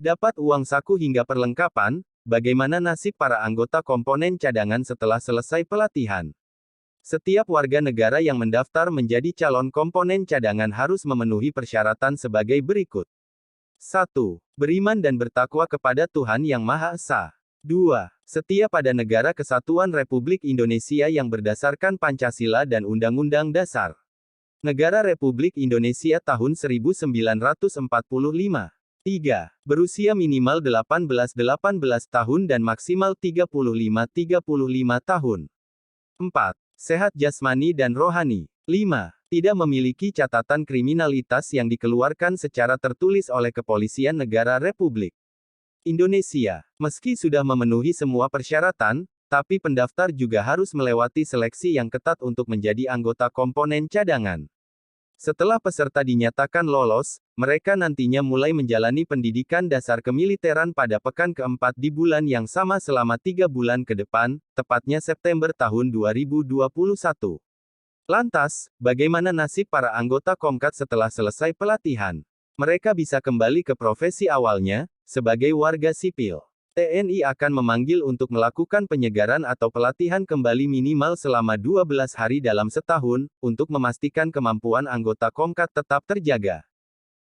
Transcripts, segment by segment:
Dapat uang saku hingga perlengkapan, bagaimana nasib para anggota komponen cadangan setelah selesai pelatihan? Setiap warga negara yang mendaftar menjadi calon komponen cadangan harus memenuhi persyaratan sebagai berikut. 1. Beriman dan bertakwa kepada Tuhan Yang Maha Esa. 2. Setia pada Negara Kesatuan Republik Indonesia yang berdasarkan Pancasila dan Undang-Undang Dasar Negara Republik Indonesia tahun 1945. 3. Berusia minimal 18 tahun dan maksimal 35 tahun. 4. Sehat jasmani dan rohani. 5. Tidak memiliki catatan kriminalitas yang dikeluarkan secara tertulis oleh Kepolisian Negara Republik Indonesia. Meski sudah memenuhi semua persyaratan, tapi pendaftar juga harus melewati seleksi yang ketat untuk menjadi anggota komponen cadangan. Setelah peserta dinyatakan lolos, mereka nantinya mulai menjalani pendidikan dasar kemiliteran pada pekan keempat di bulan yang sama selama 3 bulan ke depan, tepatnya September tahun 2021. Lantas, bagaimana nasib para anggota Komkat setelah selesai pelatihan? Mereka bisa kembali ke profesi awalnya, sebagai warga sipil. TNI akan memanggil untuk melakukan penyegaran atau pelatihan kembali minimal selama 12 hari dalam setahun, untuk memastikan kemampuan anggota Komkat tetap terjaga.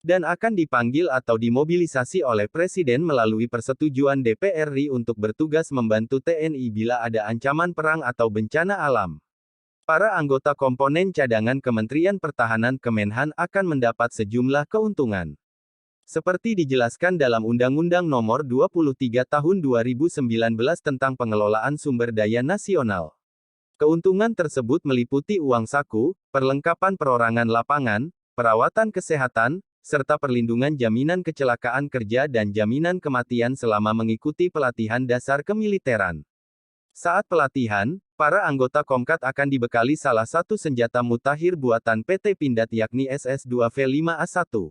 Dan akan dipanggil atau dimobilisasi oleh Presiden melalui persetujuan DPR RI untuk bertugas membantu TNI bila ada ancaman perang atau bencana alam. Para anggota komponen cadangan Kementerian Pertahanan Kemenhan akan mendapat sejumlah keuntungan. Seperti dijelaskan dalam Undang-Undang Nomor 23 Tahun 2019 tentang Pengelolaan Sumber Daya Nasional. Keuntungan tersebut meliputi uang saku, perlengkapan perorangan lapangan, perawatan kesehatan, serta perlindungan jaminan kecelakaan kerja dan jaminan kematian selama mengikuti pelatihan dasar kemiliteran. Saat pelatihan, para anggota Komkat akan dibekali salah satu senjata mutakhir buatan PT Pindad yakni SS-2V5A1.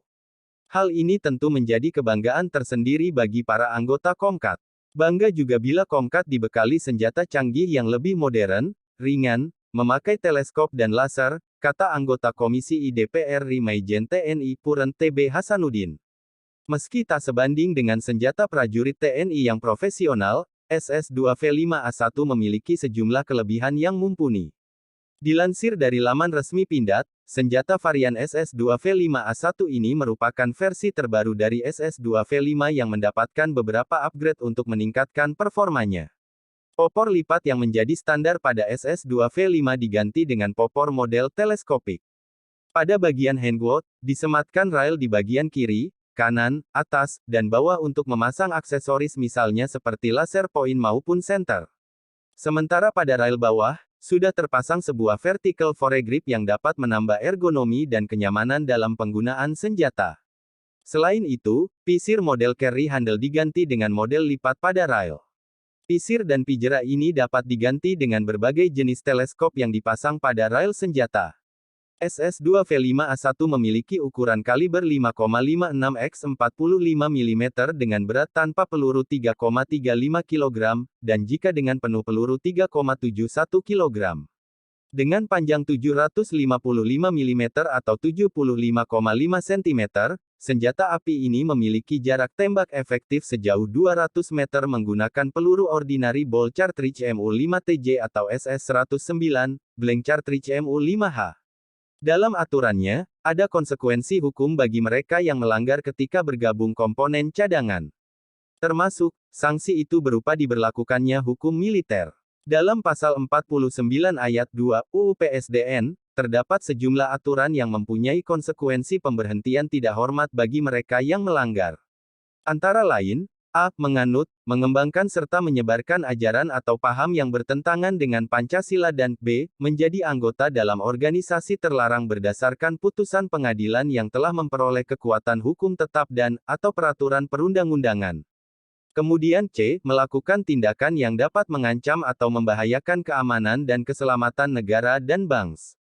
Hal ini tentu menjadi kebanggaan tersendiri bagi para anggota Komkat. Bangga juga bila Komkat dibekali senjata canggih yang lebih modern, ringan, memakai teleskop dan laser, kata anggota Komisi I DPR RI Maijen TNI Puren TB Hasanuddin. Meski tak sebanding dengan senjata prajurit TNI yang profesional, SS-2V5A1 memiliki sejumlah kelebihan yang mumpuni. Dilansir dari laman resmi Pindad, senjata varian SS-2V5A1 ini merupakan versi terbaru dari SS-2V5 yang mendapatkan beberapa upgrade untuk meningkatkan performanya. Popor lipat yang menjadi standar pada SS-2V5 diganti dengan popor model teleskopik. Pada bagian hangwood, disematkan rail di bagian kiri, kanan, atas, dan bawah untuk memasang aksesoris misalnya seperti laser point maupun senter. Sementara pada rail bawah, sudah terpasang sebuah vertical foregrip yang dapat menambah ergonomi dan kenyamanan dalam penggunaan senjata. Selain itu, pisir model carry handle diganti dengan model lipat pada rail. Pisir dan pijera ini dapat diganti dengan berbagai jenis teleskop yang dipasang pada rail senjata. SS-2V5A1 memiliki ukuran kaliber 5,56 x 45 mm dengan berat tanpa peluru 3,35 kg, dan jika dengan penuh peluru 3,71 kg. Dengan panjang 755 mm atau 75,5 cm, senjata api ini memiliki jarak tembak efektif sejauh 200 meter menggunakan peluru ordinary ball cartridge MU5TJ atau SS-109, blank cartridge MU5H. Dalam aturannya, ada konsekuensi hukum bagi mereka yang melanggar ketika bergabung komponen cadangan. Termasuk, sanksi itu berupa diberlakukannya hukum militer. Dalam pasal 49 ayat 2 UU PSDN, terdapat sejumlah aturan yang mempunyai konsekuensi pemberhentian tidak hormat bagi mereka yang melanggar. Antara lain, A. Menganut, mengembangkan serta menyebarkan ajaran atau paham yang bertentangan dengan Pancasila dan B. Menjadi anggota dalam organisasi terlarang berdasarkan putusan pengadilan yang telah memperoleh kekuatan hukum tetap dan, atau peraturan perundang-undangan. Kemudian C. Melakukan tindakan yang dapat mengancam atau membahayakan keamanan dan keselamatan negara dan bangsa.